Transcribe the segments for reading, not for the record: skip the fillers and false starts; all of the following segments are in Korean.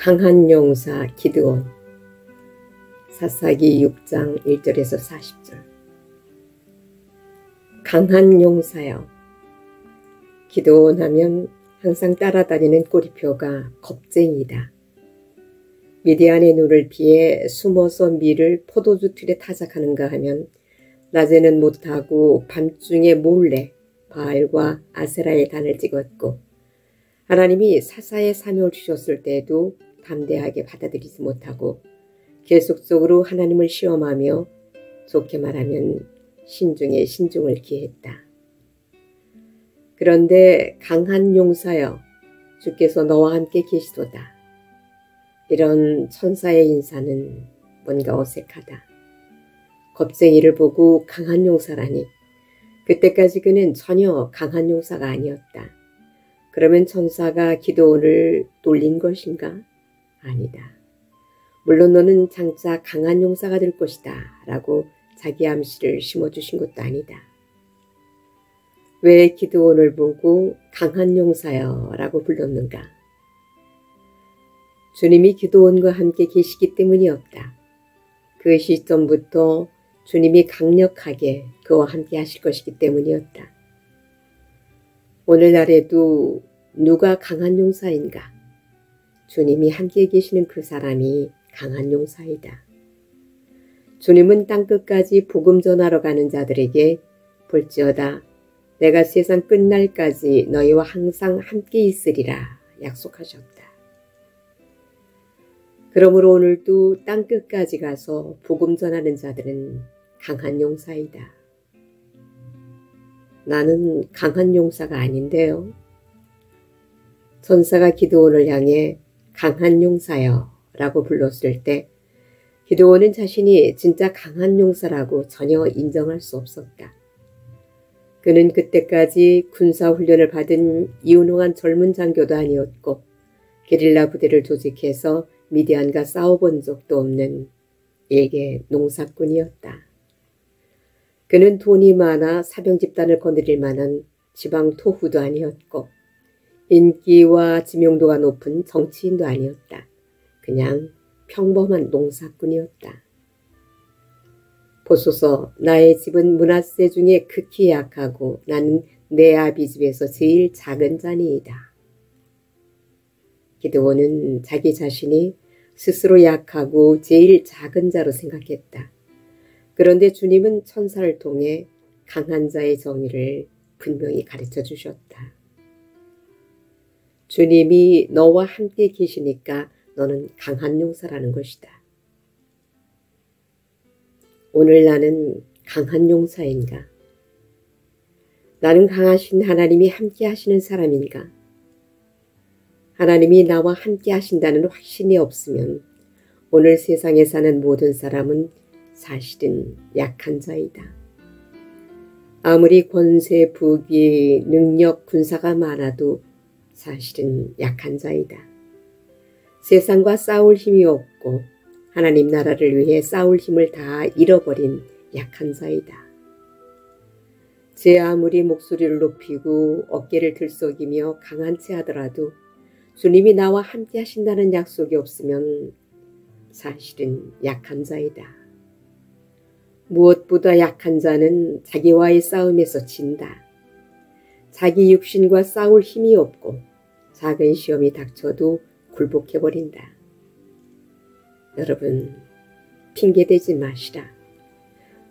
강한 용사 기드온. 사사기 6장 1절에서 40절. 강한 용사여. 기드온 하면 항상 따라다니는 꼬리표가 겁쟁이다. 미디안의 눈을 피해 숨어서 밀을 포도주 틀에 타작하는가 하면 낮에는 못하고 밤중에 몰래 바알과 아세라의 단을 찍었고, 하나님이 사사의 사명을 주셨을 때에도 담대하게 받아들이지 못하고 계속적으로 하나님을 시험하며 좋게 말하면 신중에 신중을 기했다. 그런데 강한 용사여, 주께서 너와 함께 계시도다. 이런 천사의 인사는 뭔가 어색하다. 겁쟁이를 보고 강한 용사라니, 그때까지 그는 전혀 강한 용사가 아니었다. 그러면 천사가 기드온을 놀린 것인가? 아니다. 물론 너는 장차 강한 용사가 될 것이다 라고 자기 암시를 심어주신 것도 아니다. 왜 기드온을 보고 강한 용사여 라고 불렀는가? 주님이 기드온과 함께 계시기 때문이었다. 그 시점부터 주님이 강력하게 그와 함께 하실 것이기 때문이었다. 오늘날에도 누가 강한 용사인가? 주님이 함께 계시는 그 사람이 강한 용사이다. 주님은 땅끝까지 복음 전하러 가는 자들에게 볼지어다 내가 세상 끝날까지 너희와 항상 함께 있으리라 약속하셨다. 그러므로 오늘도 땅끝까지 가서 복음 전하는 자들은 강한 용사이다. 나는 강한 용사가 아닌데요. 천사가 기드온을 향해 강한 용사여 라고 불렀을 때 기드온은 자신이 진짜 강한 용사라고 전혀 인정할 수 없었다. 그는 그때까지 군사훈련을 받은 유능한 젊은 장교도 아니었고 게릴라 부대를 조직해서 미디안과 싸워본 적도 없는 일개 농사꾼이었다. 그는 돈이 많아 사병 집단을 거느릴 만한 지방 토후도 아니었고 인기와 지명도가 높은 정치인도 아니었다. 그냥 평범한 농사꾼이었다. 보소서, 나의 집은 므낫세 중에 극히 약하고 나는 내 아비 집에서 제일 작은 자니이다. 기드온은 자기 자신이 스스로 약하고 제일 작은 자로 생각했다. 그런데 주님은 천사를 통해 강한 자의 정의를 분명히 가르쳐 주셨다. 주님이 너와 함께 계시니까 너는 강한 용사라는 것이다. 오늘 나는 강한 용사인가? 나는 강하신 하나님이 함께 하시는 사람인가? 하나님이 나와 함께 하신다는 확신이 없으면 오늘 세상에 사는 모든 사람은 사실은 약한 자이다. 아무리 권세, 부귀, 능력, 군사가 많아도 사실은 약한 자이다. 세상과 싸울 힘이 없고 하나님 나라를 위해 싸울 힘을 다 잃어버린 약한 자이다. 제 아무리 목소리를 높이고 어깨를 들썩이며 강한 채 하더라도 주님이 나와 함께 하신다는 약속이 없으면 사실은 약한 자이다. 무엇보다 약한 자는 자기와의 싸움에서 진다. 자기 육신과 싸울 힘이 없고 작은 시험이 닥쳐도 굴복해버린다. 여러분, 핑계대지 마시라.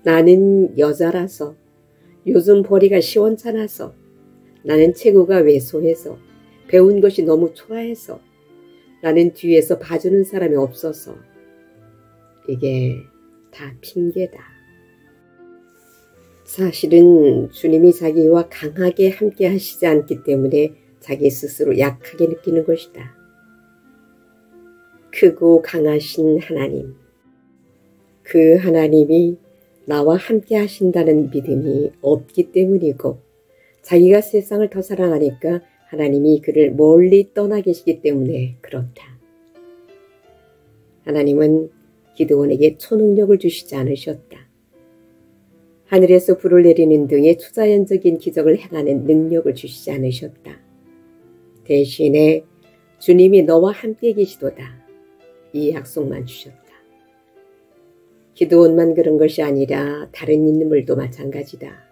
나는 여자라서, 요즘 벌이가 시원찮아서, 나는 체구가 왜소해서, 배운 것이 너무 초라해서, 나는 뒤에서 봐주는 사람이 없어서, 이게 다 핑계다. 사실은 주님이 자기와 강하게 함께 하시지 않기 때문에 자기 스스로 약하게 느끼는 것이다. 크고 강하신 하나님, 그 하나님이 나와 함께 하신다는 믿음이 없기 때문이고 자기가 세상을 더 사랑하니까 하나님이 그를 멀리 떠나 계시기 때문에 그렇다. 하나님은 기드온에게 초능력을 주시지 않으셨다. 하늘에서 불을 내리는 등의 초자연적인 기적을 행하는 능력을 주시지 않으셨다. 대신에 주님이 너와 함께 계시도다. 이 약속만 주셨다. 기드온만 그런 것이 아니라 다른 인물도 마찬가지다.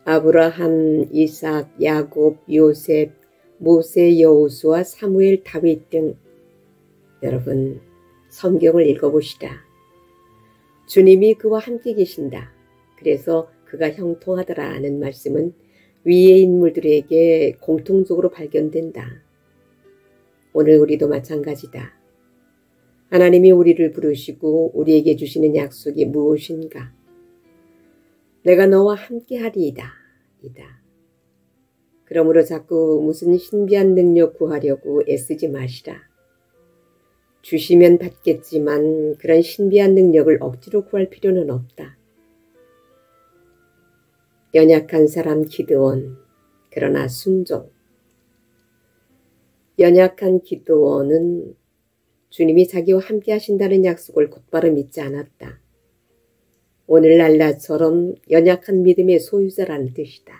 아브라함, 이삭, 야곱, 요셉, 모세, 여호수아, 사무엘, 다윗 등 여러분 성경을 읽어보시라. 주님이 그와 함께 계신다. 그래서 그가 형통하더라 하는 말씀은 위의 인물들에게 공통적으로 발견된다. 오늘 우리도 마찬가지다. 하나님이 우리를 부르시고 우리에게 주시는 약속이 무엇인가? 내가 너와 함께 하리이다. 이다. 그러므로 자꾸 무슨 신비한 능력 구하려고 애쓰지 마시라. 주시면 받겠지만 그런 신비한 능력을 억지로 구할 필요는 없다. 연약한 사람 기드온, 그러나 순종. 연약한 기드온은 주님이 자기와 함께 하신다는 약속을 곧바로 믿지 않았다. 오늘날 나처럼 연약한 믿음의 소유자라는 뜻이다.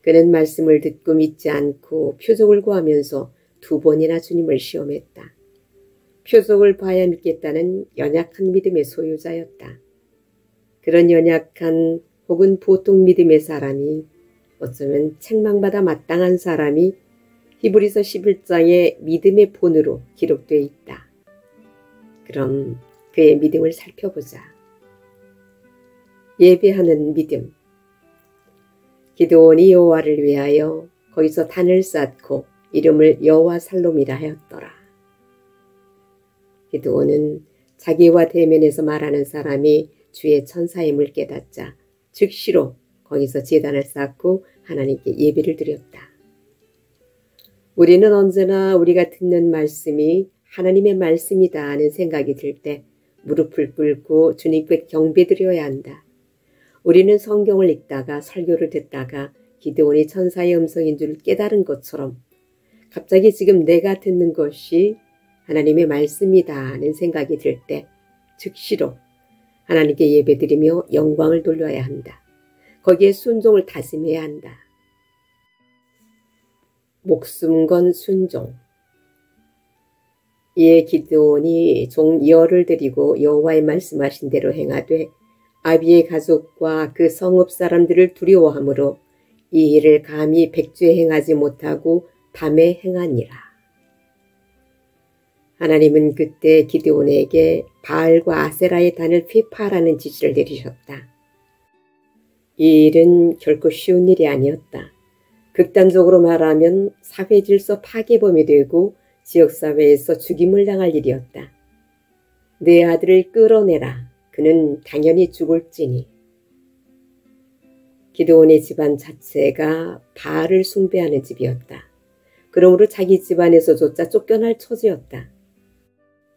그는 말씀을 듣고 믿지 않고 표적을 구하면서 2번이나 주님을 시험했다. 표적을 봐야 믿겠다는 연약한 믿음의 소유자였다. 그런 연약한 혹은 보통 믿음의 사람이 어쩌면 책망받아 마땅한 사람이 히브리서 11장의 믿음의 본으로 기록되어 있다. 그럼 그의 믿음을 살펴보자. 예배하는 믿음. 기드온이 여호와를 위하여 거기서 단을 쌓고 이름을 여호와 살롬이라 하였더라. 기드온은 자기와 대면해서 말하는 사람이 주의 천사임을 깨닫자 즉시로 거기서 제단을 쌓고 하나님께 예배를 드렸다. 우리는 언제나 우리가 듣는 말씀이 하나님의 말씀이다 하는 생각이 들 때 무릎을 꿇고 주님께 경배드려야 한다. 우리는 성경을 읽다가 설교를 듣다가 기드온이 천사의 음성인 줄 깨달은 것처럼 갑자기 지금 내가 듣는 것이 하나님의 말씀이다 하는 생각이 들 때 즉시로 하나님께 예배드리며 영광을 돌려야 한다. 거기에 순종을 다짐해야 한다. 목숨 건 순종. 이에 기드온이 종 열을 드리고 여호와의 말씀하신 대로 행하되 아비의 가족과 그 성읍 사람들을 두려워하므로 이 일을 감히 백주에 행하지 못하고 밤에 행하니라. 하나님은 그때 기드온에게 바알과 아세라의 단을 휘파하라는 지시를 내리셨다. 이 일은 결코 쉬운 일이 아니었다. 극단적으로 말하면 사회질서 파괴범이 되고 지역사회에서 죽임을 당할 일이었다. 내 아들을 끌어내라. 그는 당연히 죽을지니. 기드온의 집안 자체가 바알을 숭배하는 집이었다. 그러므로 자기 집안에서조차 쫓겨날 처지였다.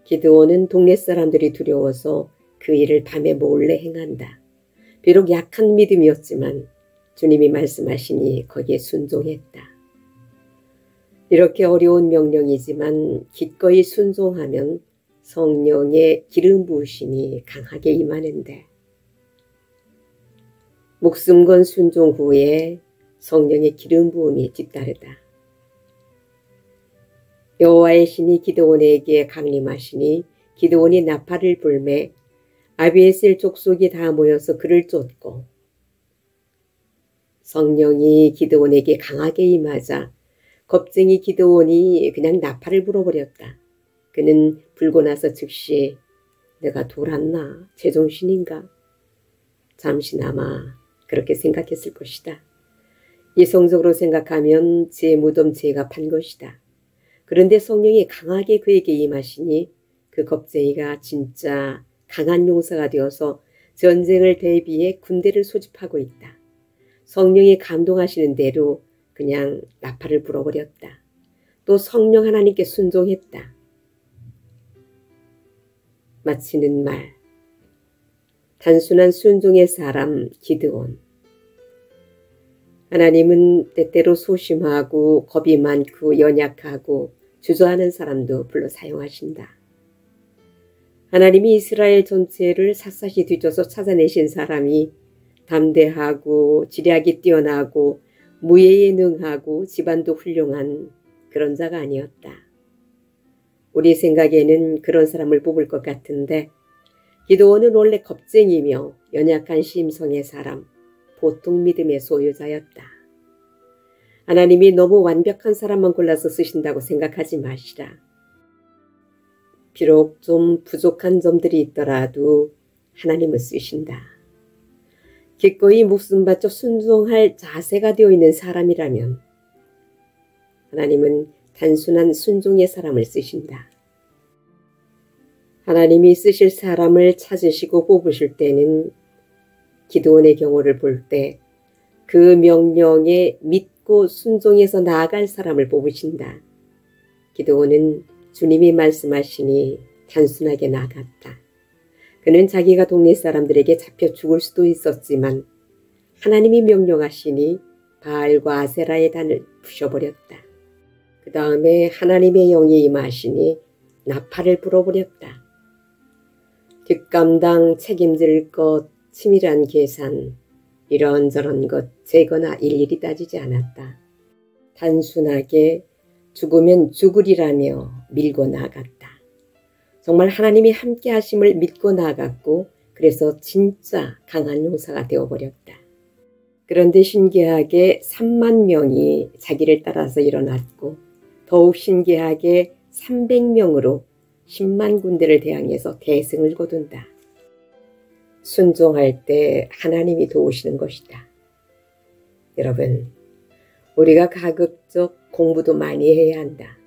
기드온은 동네 사람들이 두려워서 그 일을 밤에 몰래 행한다. 비록 약한 믿음이었지만 주님이 말씀하시니 거기에 순종했다. 이렇게 어려운 명령이지만 기꺼이 순종하면 성령의 기름 부으심이 강하게 임하는데 목숨 건 순종 후에 성령의 기름 부음이 뒤따르다. 여호와의 신이 기드온에게 강림하시니 기드온이 나팔을 불매 아비에셀 족속이 다 모여서 그를 쫓고 성령이 기드온에게 강하게 임하자 겁쟁이 기드온이 그냥 나팔을 불어버렸다. 그는 불고 나서 즉시 내가 돌았나? 제정신인가? 잠시나마 그렇게 생각했을 것이다. 이성적으로 생각하면 제 무덤 제갑한 것이다. 그런데 성령이 강하게 그에게 임하시니 그 겁쟁이가 진짜 강한 용사가 되어서 전쟁을 대비해 군대를 소집하고 있다. 성령이 감동하시는 대로 그냥 나팔을 불어버렸다. 또 성령 하나님께 순종했다. 마치는 말. 단순한 순종의 사람 기드온. 하나님은 때때로 소심하고 겁이 많고 연약하고 주저하는 사람도 불러 사용하신다. 하나님이 이스라엘 전체를 샅샅이 뒤져서 찾아내신 사람이 담대하고 지략이 뛰어나고 무예에 능하고 집안도 훌륭한 그런 자가 아니었다. 우리 생각에는 그런 사람을 뽑을 것 같은데 기드온은 원래 겁쟁이며 연약한 심성의 사람, 보통 믿음의 소유자였다. 하나님이 너무 완벽한 사람만 골라서 쓰신다고 생각하지 마시라. 비록 좀 부족한 점들이 있더라도 하나님은 쓰신다. 기꺼이 목숨 바쳐 순종할 자세가 되어 있는 사람이라면 하나님은 단순한 순종의 사람을 쓰신다. 하나님이 쓰실 사람을 찾으시고 뽑으실 때는 기드온의 경우를 볼 때 그 명령에 믿고 순종해서 나아갈 사람을 뽑으신다. 기드온은 주님이 말씀하시니 단순하게 나갔다. 그는 자기가 동네 사람들에게 잡혀 죽을 수도 있었지만 하나님이 명령하시니 바알과 아세라의 단을 부셔버렸다. 그 다음에 하나님의 영이 임하시니 나팔을 불어버렸다. 뒷감당, 책임질 것, 치밀한 계산, 이런저런 것 재거나 일일이 따지지 않았다. 단순하게 죽으면 죽으리라며 밀고 나갔다. 정말 하나님이 함께 하심을 믿고 나갔고 그래서 진짜 강한 용사가 되어버렸다. 그런데 신기하게 3만 명이 자기를 따라서 일어났고 더욱 신기하게 300명으로 10만 군대를 대항해서 대승을 거둔다. 순종할 때 하나님이 도우시는 것이다. 여러분, 우리가 가급적 공부도 많이 해야 한다.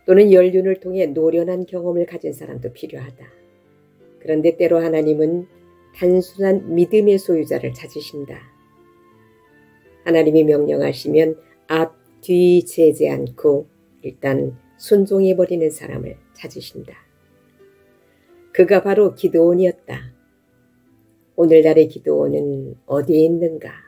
또는 연륜을 통해 노련한 경험을 가진 사람도 필요하다. 그런데 때로 하나님은 단순한 믿음의 소유자를 찾으신다. 하나님이 명령하시면 앞, 뒤 재지 않고 일단 순종해버리는 사람을 찾으신다. 그가 바로 기드온이었다. 오늘날의 기드온은 어디에 있는가?